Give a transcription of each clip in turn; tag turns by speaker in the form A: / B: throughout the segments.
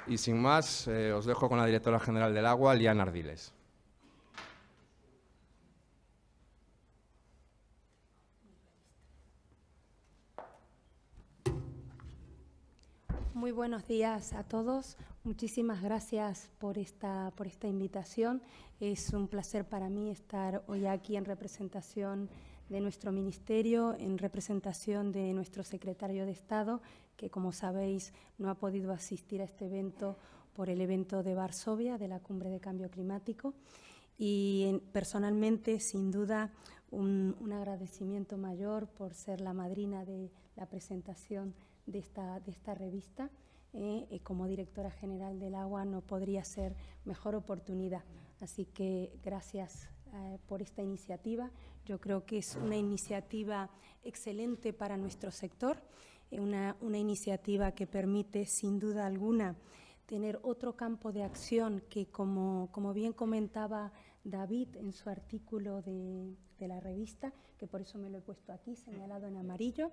A: Y sin más, os dejo con la directora general del Agua, Liana Ardiles.
B: Muy buenos días a todos. Muchísimas gracias por esta invitación. Es un placer para mí estar hoy aquí en representación de nuestro ministerio, en representación de nuestro secretario de Estado, que, como sabéis, no ha podido asistir a este evento por el evento de Varsovia, de la Cumbre de Cambio Climático. Y personalmente, sin duda, un agradecimiento mayor por ser la madrina de la presentación de esta revista. Como directora general del Agua no podría ser mejor oportunidad. Así que gracias por esta iniciativa. Yo creo que es una iniciativa excelente para nuestro sector, una iniciativa que permite, sin duda alguna, tener otro campo de acción que, como bien comentaba David en su artículo de la revista, que por eso me lo he puesto aquí, señalado en amarillo,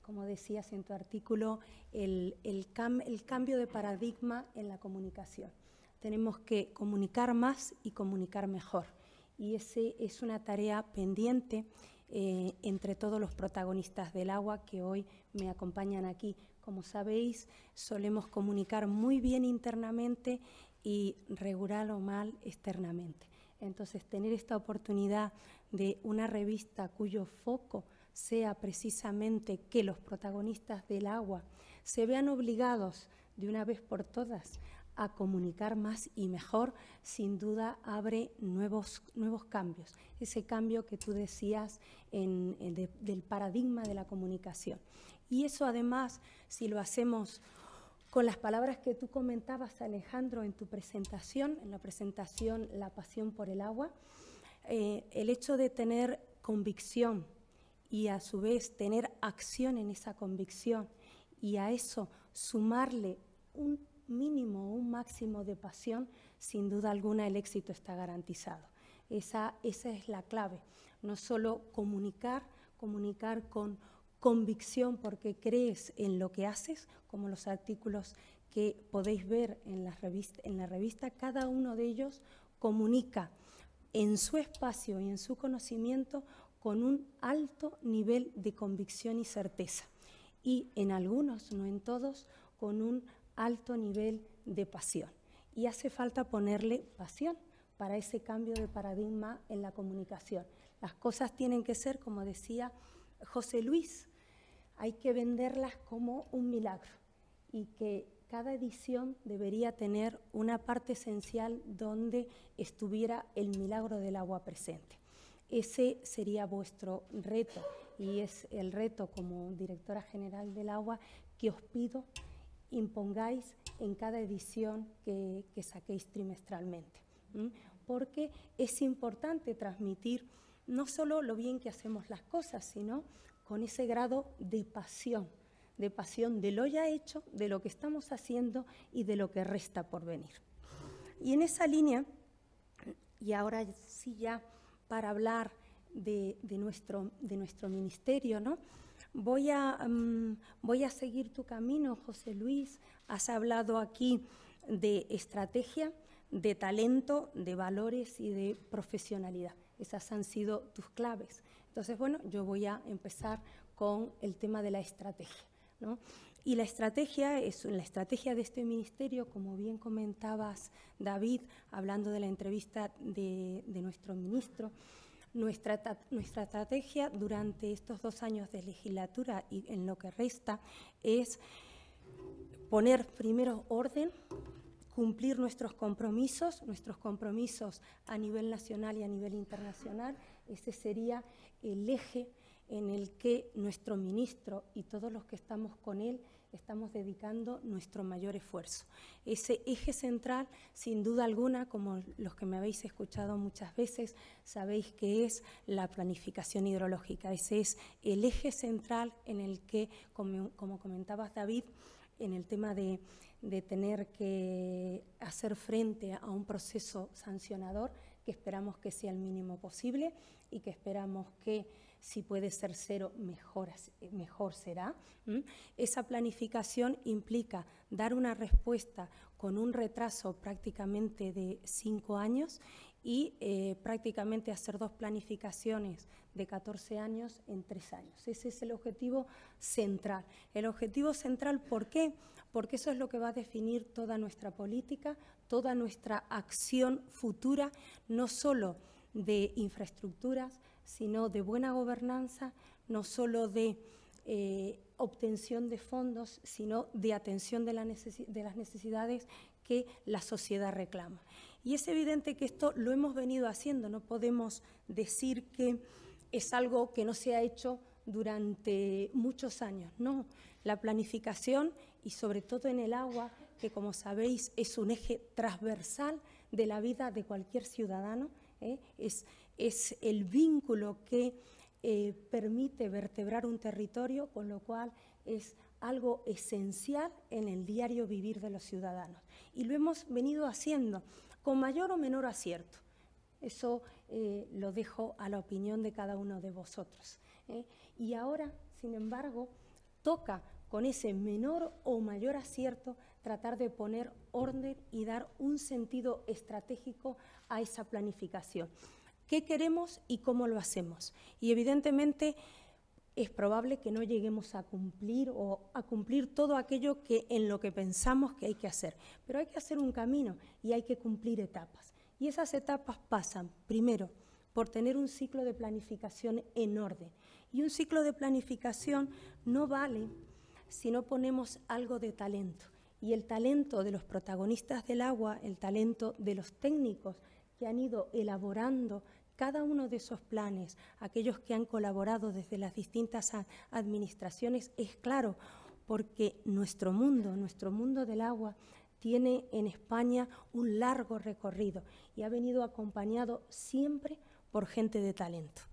B: como decías en tu artículo, el cambio de paradigma en la comunicación. Tenemos que comunicar más y comunicar mejor. Y ese es una tarea pendiente entre todos los protagonistas del agua que hoy me acompañan aquí. Como sabéis, solemos comunicar muy bien internamente y regular o mal externamente. Entonces, tener esta oportunidad de una revista cuyo foco sea precisamente que los protagonistas del agua se vean obligados de una vez por todas a comunicar más y mejor, sin duda abre nuevos cambios. Ese cambio que tú decías del paradigma de la comunicación. Y eso, además, si lo hacemos con las palabras que tú comentabas, Alejandro, en tu presentación, en la presentación La pasión por el agua, el hecho de tener convicción y a su vez tener acción en esa convicción y a eso sumarle un mínimo o un máximo de pasión, sin duda alguna el éxito está garantizado. Esa es la clave, no solo comunicar con convicción porque crees en lo que haces, como los artículos que podéis ver en la revista, cada uno de ellos comunica en su espacio y en su conocimiento con un alto nivel de convicción y certeza. Y en algunos, no en todos, con un alto nivel de pasión. Y hace falta ponerle pasión para ese cambio de paradigma en la comunicación. Las cosas tienen que ser, como decía José Luis, hay que venderlas como un milagro y que cada edición debería tener una parte esencial donde estuviera el milagro del agua presente. Ese sería vuestro reto y es el reto como directora general del agua que os pido impongáis en cada edición que saquéis trimestralmente. Porque es importante transmitir no solo lo bien que hacemos las cosas, sino con ese grado de pasión de lo ya hecho, de lo que estamos haciendo y de lo que resta por venir. Y en esa línea, y ahora sí ya para hablar de nuestro ministerio, ¿no? Voy a seguir tu camino, José Luis. Has hablado aquí de estrategia, de talento, de valores y de profesionalidad. Esas han sido tus claves. Entonces, bueno, yo voy a empezar con el tema de la estrategia, ¿no? Y la estrategia de este ministerio, como bien comentabas, David, hablando de la entrevista de nuestro ministro. Nuestra estrategia durante estos 2 años de legislatura y en lo que resta es poner primero orden, cumplir nuestros compromisos a nivel nacional y a nivel internacional. Ese sería el eje en el que nuestro ministro y todos los que estamos con él estamos dedicando nuestro mayor esfuerzo. Ese eje central, sin duda alguna, como los que me habéis escuchado muchas veces, sabéis que es la planificación hidrológica. Ese es el eje central en el que, como comentabas, David, en el tema de tener que hacer frente a un proceso sancionador, que esperamos que sea el mínimo posible y que esperamos que, si puede ser 0, mejor será. Esa planificación implica dar una respuesta con un retraso prácticamente de 5 años y prácticamente hacer 2 planificaciones de 14 años en 3 años. Ese es el objetivo central. El objetivo central, ¿por qué? Porque eso es lo que va a definir toda nuestra política, toda nuestra acción futura, no solo de infraestructuras, sino de buena gobernanza, no solo de obtención de fondos, sino de atención de las necesidades que la sociedad reclama. Y es evidente que esto lo hemos venido haciendo, no podemos decir que es algo que no se ha hecho durante muchos años, no. La planificación, y sobre todo en el agua, que como sabéis es un eje transversal de la vida de cualquier ciudadano, es el vínculo que permite vertebrar un territorio, con lo cual es algo esencial en el diario vivir de los ciudadanos. Y lo hemos venido haciendo con mayor o menor acierto. Eso lo dejo a la opinión de cada uno de vosotros. Y ahora, sin embargo, toca con ese menor o mayor acierto tratar de poner orden y dar un sentido estratégico a esa planificación. ¿Qué queremos y cómo lo hacemos? Y evidentemente es probable que no lleguemos a cumplir todo aquello que en lo que pensamos que hay que hacer, pero hay que hacer un camino y hay que cumplir etapas. Y esas etapas pasan, primero, por tener un ciclo de planificación en orden. Y un ciclo de planificación no vale si no ponemos algo de talento. Y el talento de los protagonistas del agua, el talento de los técnicos que han ido elaborando cada uno de esos planes, aquellos que han colaborado desde las distintas administraciones, es claro, porque nuestro mundo del agua, tiene en España un largo recorrido y ha venido acompañado siempre por gente de talento.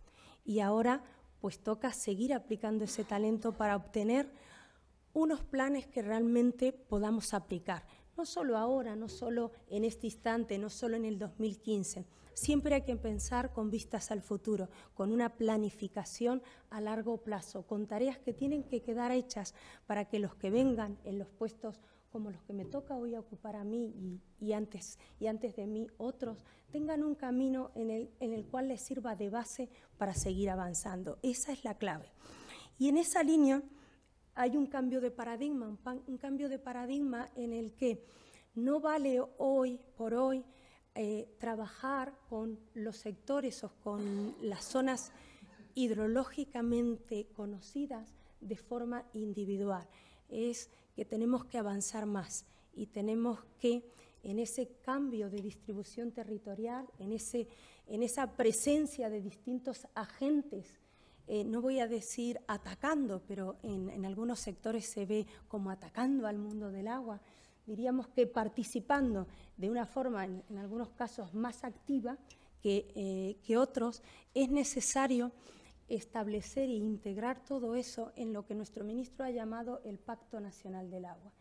B: Y ahora pues toca seguir aplicando ese talento para obtener unos planes que realmente podamos aplicar. No solo ahora, no solo en este instante, no solo en el 2015. Siempre hay que pensar con vistas al futuro, con una planificación a largo plazo, con tareas que tienen que quedar hechas para que los que vengan en los puestos como los que me toca hoy ocupar a mí y antes de mí otros, tengan un camino en el cual les sirva de base para seguir avanzando. Esa es la clave. Y en esa línea hay un cambio de paradigma, un cambio de paradigma en el que no vale hoy por hoy trabajar con los sectores o con las zonas hidrológicamente conocidas de forma individual. Es que tenemos que avanzar más y tenemos que, en ese cambio de distribución territorial, en esa presencia de distintos agentes, no voy a decir atacando, pero en algunos sectores se ve como atacando al mundo del agua, diríamos que participando de una forma, en algunos casos, más activa que otros, es necesario establecer e integrar todo eso en lo que nuestro ministro ha llamado el Pacto Nacional del Agua,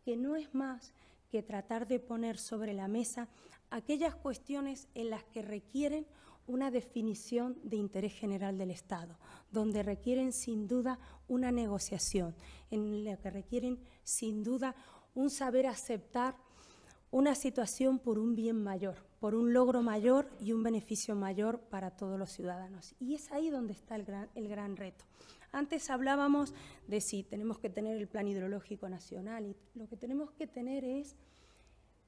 B: que no es más que tratar de poner sobre la mesa aquellas cuestiones en las que requieren una definición de interés general del Estado, donde requieren sin duda una negociación, en la que requieren sin duda un saber aceptar una situación por un bien mayor, por un logro mayor y un beneficio mayor para todos los ciudadanos. Y es ahí donde está el gran reto. Antes hablábamos de si tenemos que tener el Plan Hidrológico Nacional, y lo que tenemos que tener es,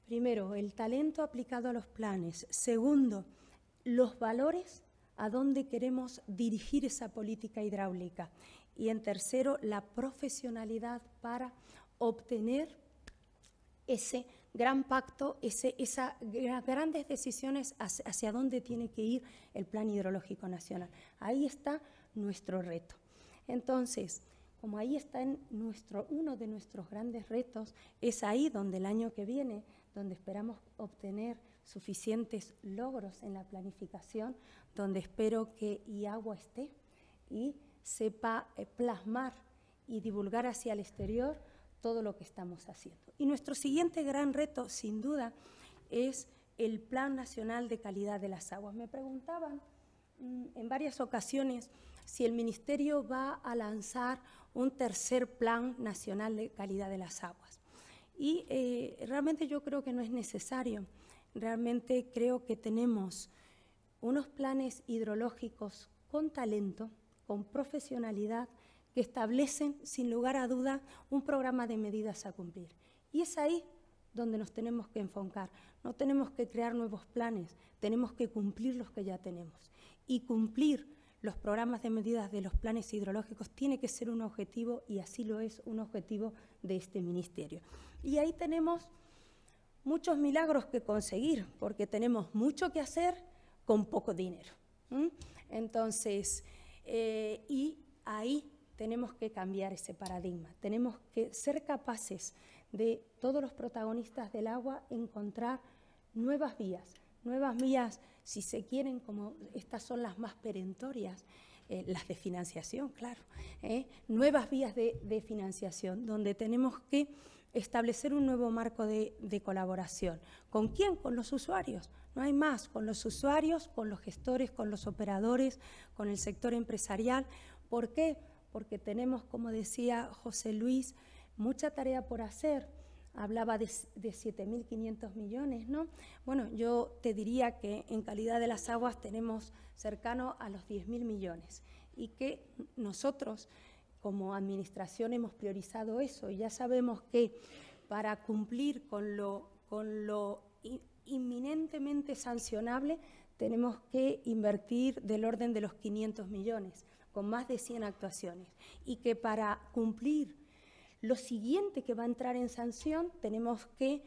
B: primero, el talento aplicado a los planes. Segundo, los valores a dónde queremos dirigir esa política hidráulica. Y en tercero, la profesionalidad para obtener ese gran pacto, esas grandes decisiones hacia dónde tiene que ir el Plan Hidrológico Nacional. Ahí está nuestro reto. Entonces, como ahí está uno de nuestros grandes retos, es ahí donde el año que viene, donde esperamos obtener suficientes logros en la planificación, donde espero que IAGUA esté y sepa plasmar y divulgar hacia el exterior todo lo que estamos haciendo. Y nuestro siguiente gran reto, sin duda, es el Plan Nacional de Calidad de las Aguas. Me preguntaban en varias ocasiones si el Ministerio va a lanzar un tercer Plan Nacional de Calidad de las Aguas. Y realmente yo creo que no es necesario. Realmente creo que tenemos unos planes hidrológicos con talento, con profesionalidad, que establecen, sin lugar a duda, un programa de medidas a cumplir. Y es ahí donde nos tenemos que enfocar. No tenemos que crear nuevos planes, tenemos que cumplir los que ya tenemos. Y cumplir los programas de medidas de los planes hidrológicos tiene que ser un objetivo, y así lo es, un objetivo de este Ministerio. Y ahí tenemos muchos milagros que conseguir, porque tenemos mucho que hacer con poco dinero. Entonces, y ahí tenemos que cambiar ese paradigma. Tenemos que ser capaces de, todos los protagonistas del agua, encontrar nuevas vías, si se quieren, como estas son las más perentorias, las de financiación, claro, nuevas vías de financiación, donde tenemos que establecer un nuevo marco de colaboración. ¿Con quién? Con los usuarios. No hay más, con los usuarios, con los gestores, con los operadores, con el sector empresarial. ¿Por qué? Porque tenemos, como decía José Luis, mucha tarea por hacer. Hablaba de 7.500 millones, ¿no? Bueno, yo te diría que en calidad de las aguas tenemos cercano a los 10.000 millones y que nosotros como administración hemos priorizado eso, y ya sabemos que para cumplir con lo inminentemente sancionable tenemos que invertir del orden de los 500 millones, con más de 100 actuaciones, y que para cumplir lo siguiente que va a entrar en sanción tenemos que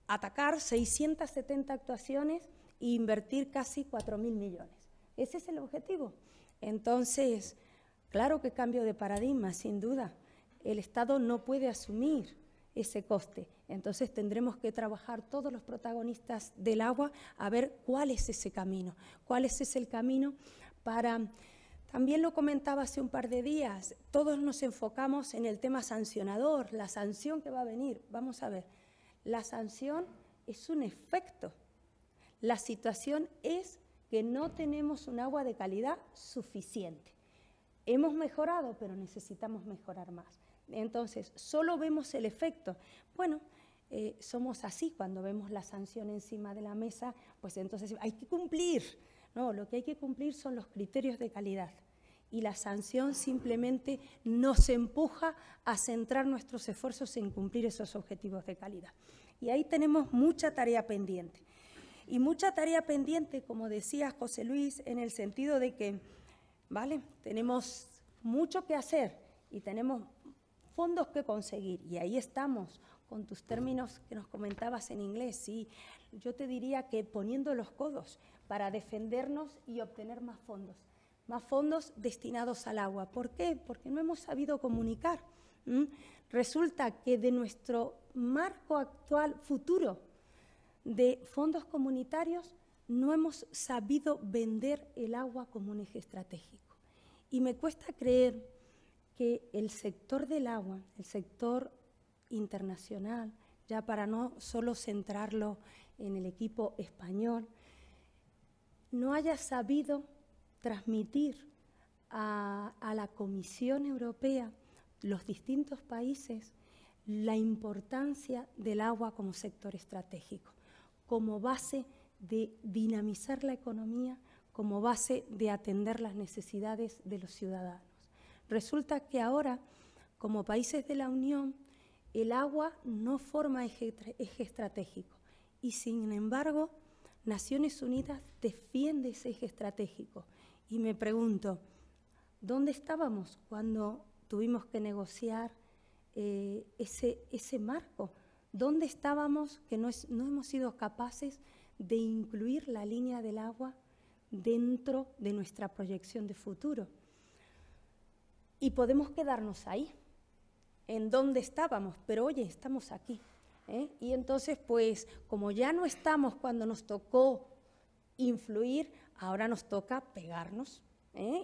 B: atacar 670 actuaciones e invertir casi 4.000 millones. Ese es el objetivo. Entonces, claro que cambio de paradigma, sin duda. El Estado no puede asumir ese coste. Entonces tendremos que trabajar todos los protagonistas del agua a ver cuál es ese camino, cuál es ese camino para... También lo comentaba hace un par de días, todos nos enfocamos en el tema sancionador, la sanción que va a venir. Vamos a ver, la sanción es un efecto. La situación es que no tenemos un agua de calidad suficiente. Hemos mejorado, pero necesitamos mejorar más. Entonces, solo vemos el efecto. Bueno, somos así, cuando vemos la sanción encima de la mesa, pues entonces hay que cumplir. No, lo que hay que cumplir son los criterios de calidad. Y la sanción simplemente nos empuja a centrar nuestros esfuerzos en cumplir esos objetivos de calidad. Y ahí tenemos mucha tarea pendiente. Y mucha tarea pendiente, como decía José Luis, en el sentido de que, ¿vale?, tenemos mucho que hacer y tenemos fondos que conseguir. Y ahí estamos, con tus términos que nos comentabas en inglés. Sí, yo te diría que poniendo los codos para defendernos y obtener más fondos destinados al agua. ¿Por qué? Porque no hemos sabido comunicar. Resulta que de nuestro marco actual futuro de fondos comunitarios no hemos sabido vender el agua como un eje estratégico. Y me cuesta creer que el sector del agua, el sector internacional, ya para no solo centrarlo en el equipo español, no haya sabido transmitir a la Comisión Europea, los distintos países, la importancia del agua como sector estratégico, como base de dinamizar la economía, como base de atender las necesidades de los ciudadanos. Resulta que ahora, como países de la Unión, el agua no forma eje estratégico y, sin embargo, Naciones Unidas defiende ese eje estratégico. Y me pregunto, ¿dónde estábamos cuando tuvimos que negociar ese marco? ¿Dónde estábamos que no hemos sido capaces de incluir la línea del agua dentro de nuestra proyección de futuro? Y podemos quedarnos ahí, en donde estábamos, pero oye, estamos aquí. Y entonces, pues, como ya no estamos cuando nos tocó influir, ahora nos toca pegarnos,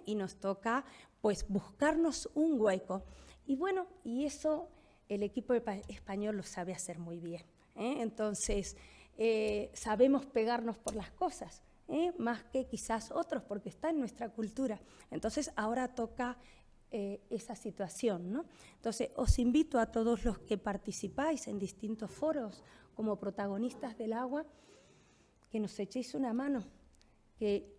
B: y nos toca, pues, buscarnos un hueco. Y bueno, y eso el equipo español lo sabe hacer muy bien. Entonces, sabemos pegarnos por las cosas, más que quizás otros, porque está en nuestra cultura. Entonces, ahora toca esa situación, ¿no? Entonces, os invito a todos los que participáis en distintos foros como protagonistas del agua, que nos echéis una mano, que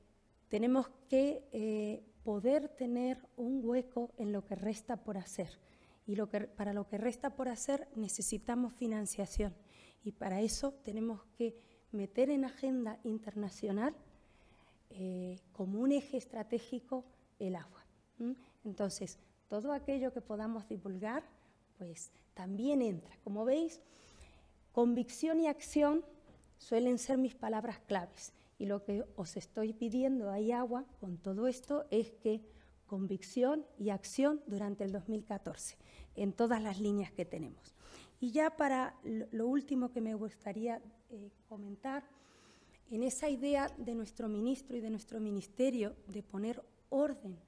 B: tenemos que poder tener un hueco en lo que resta por hacer. Y para lo que resta por hacer necesitamos financiación. Y para eso tenemos que meter en agenda internacional como un eje estratégico el agua. Entonces, todo aquello que podamos divulgar, pues también entra. Como veis, convicción y acción suelen ser mis palabras claves. Y lo que os estoy pidiendo a IAGUA con todo esto es que convicción y acción durante el 2014, en todas las líneas que tenemos. Y ya para lo último que me gustaría comentar, en esa idea de nuestro ministro y de nuestro ministerio de poner orden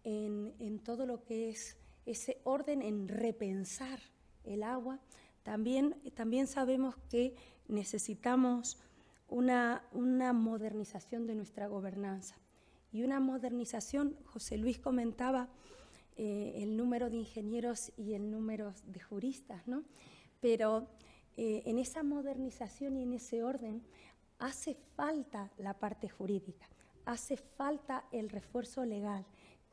B: en todo lo que es ese orden en repensar el agua, también sabemos que necesitamos una modernización de nuestra gobernanza. Y una modernización, José Luis comentaba el número de ingenieros y el número de juristas, ¿no? Pero en esa modernización y en ese orden hace falta la parte jurídica, hace falta el refuerzo legal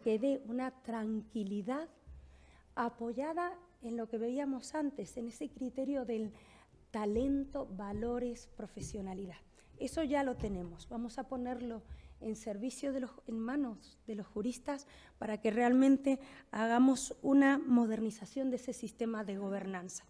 B: que dé una tranquilidad apoyada en lo que veíamos antes, en ese criterio del talento, valores, profesionalidad. Eso ya lo tenemos. Vamos a ponerlo en servicio en manos de los juristas para que realmente hagamos una modernización de ese sistema de gobernanza.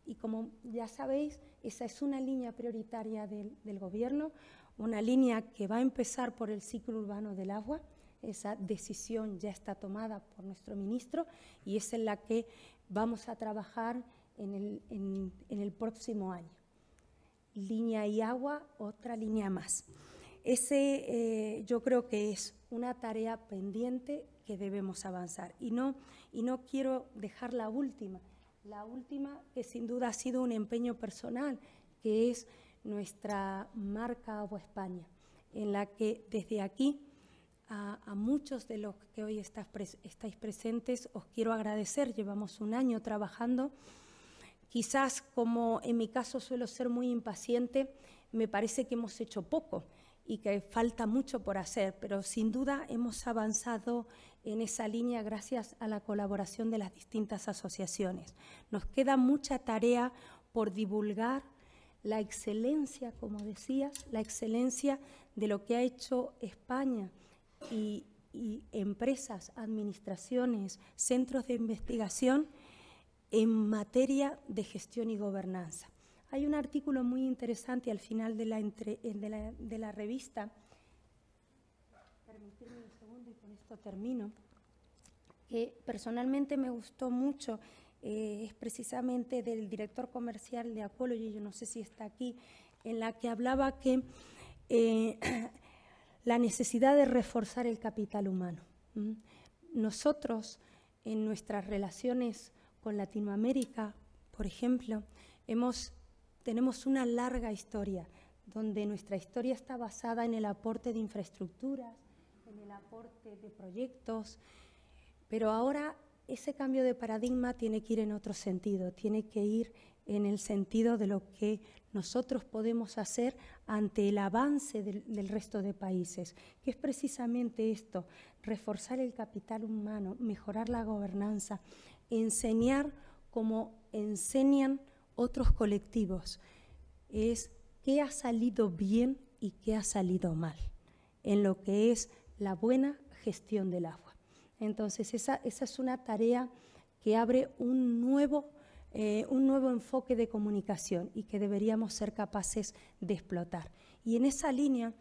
B: Y como ya sabéis, esa es una línea prioritaria del Gobierno, una línea que va a empezar por el ciclo urbano del agua. Esa decisión ya está tomada por nuestro ministro y es en la que vamos a trabajar en el próximo año. Línea y agua, otra línea más. Yo creo que es una tarea pendiente que debemos avanzar. Y no quiero dejar la última que sin duda ha sido un empeño personal, que es nuestra marca Agua España, en la que desde aquí a muchos de los que hoy estáis presentes os quiero agradecer. Llevamos un año trabajando. Quizás, como en mi caso suelo ser muy impaciente, me parece que hemos hecho poco y que falta mucho por hacer, pero sin duda hemos avanzado en esa línea gracias a la colaboración de las distintas asociaciones. Nos queda mucha tarea por divulgar la excelencia, como decía, la excelencia de lo que ha hecho España y empresas, administraciones, centros de investigación en materia de gestión y gobernanza. Hay un artículo muy interesante al final de la revista, permitirme un segundo y con esto termino, que personalmente me gustó mucho, es precisamente del director comercial de Aquology, yo no sé si está aquí, en la que hablaba que la necesidad de reforzar el capital humano. Nosotros, en nuestras relaciones con Latinoamérica, por ejemplo, tenemos una larga historia, donde nuestra historia está basada en el aporte de infraestructuras, en el aporte de proyectos, pero ahora ese cambio de paradigma tiene que ir en otro sentido, tiene que ir en el sentido de lo que nosotros podemos hacer ante el avance del resto de países, que es precisamente esto, reforzar el capital humano, mejorar la gobernanza, enseñar como enseñan otros colectivos, es qué ha salido bien y qué ha salido mal, en lo que es la buena gestión del agua. Entonces, esa es una tarea que abre un nuevo enfoque de comunicación y que deberíamos ser capaces de explotar. Y en esa línea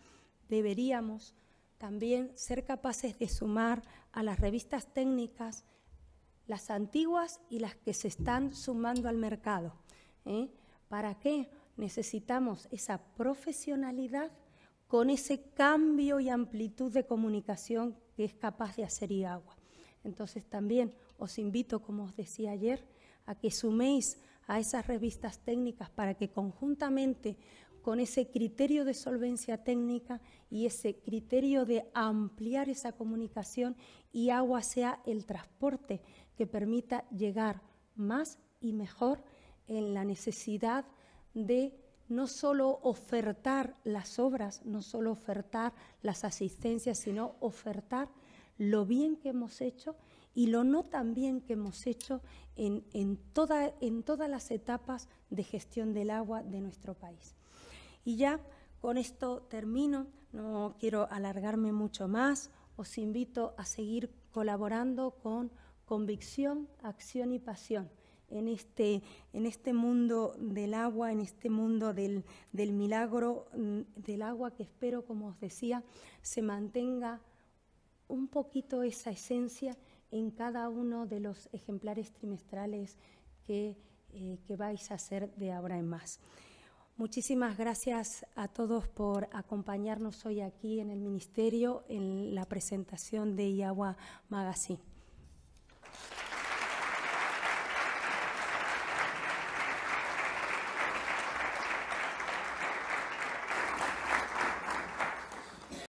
B: deberíamos también ser capaces de sumar a las revistas técnicas, las antiguas y las que se están sumando al mercado. ¿Para qué? Necesitamos esa profesionalidad con ese cambio y amplitud de comunicación que es capaz de hacer IAGUA. Entonces también os invito, como os decía ayer, a que suméis a esas revistas técnicas para que conjuntamente con ese criterio de solvencia técnica y ese criterio de ampliar esa comunicación, y agua sea el transporte que permita llegar más y mejor en la necesidad de no solo ofertar las obras, no solo ofertar las asistencias, sino ofertar lo bien que hemos hecho y lo no tan bien que hemos hecho en todas las etapas de gestión del agua de nuestro país. Y ya con esto termino, no quiero alargarme mucho más, os invito a seguir colaborando con convicción, acción y pasión en este mundo del agua, en este mundo del milagro del agua, que espero, como os decía, se mantenga un poquito esa esencia en cada uno de los ejemplares trimestrales que vais a hacer de ahora en más. Muchísimas gracias a todos por acompañarnos hoy aquí en el Ministerio en la presentación de IAGUA Magazine.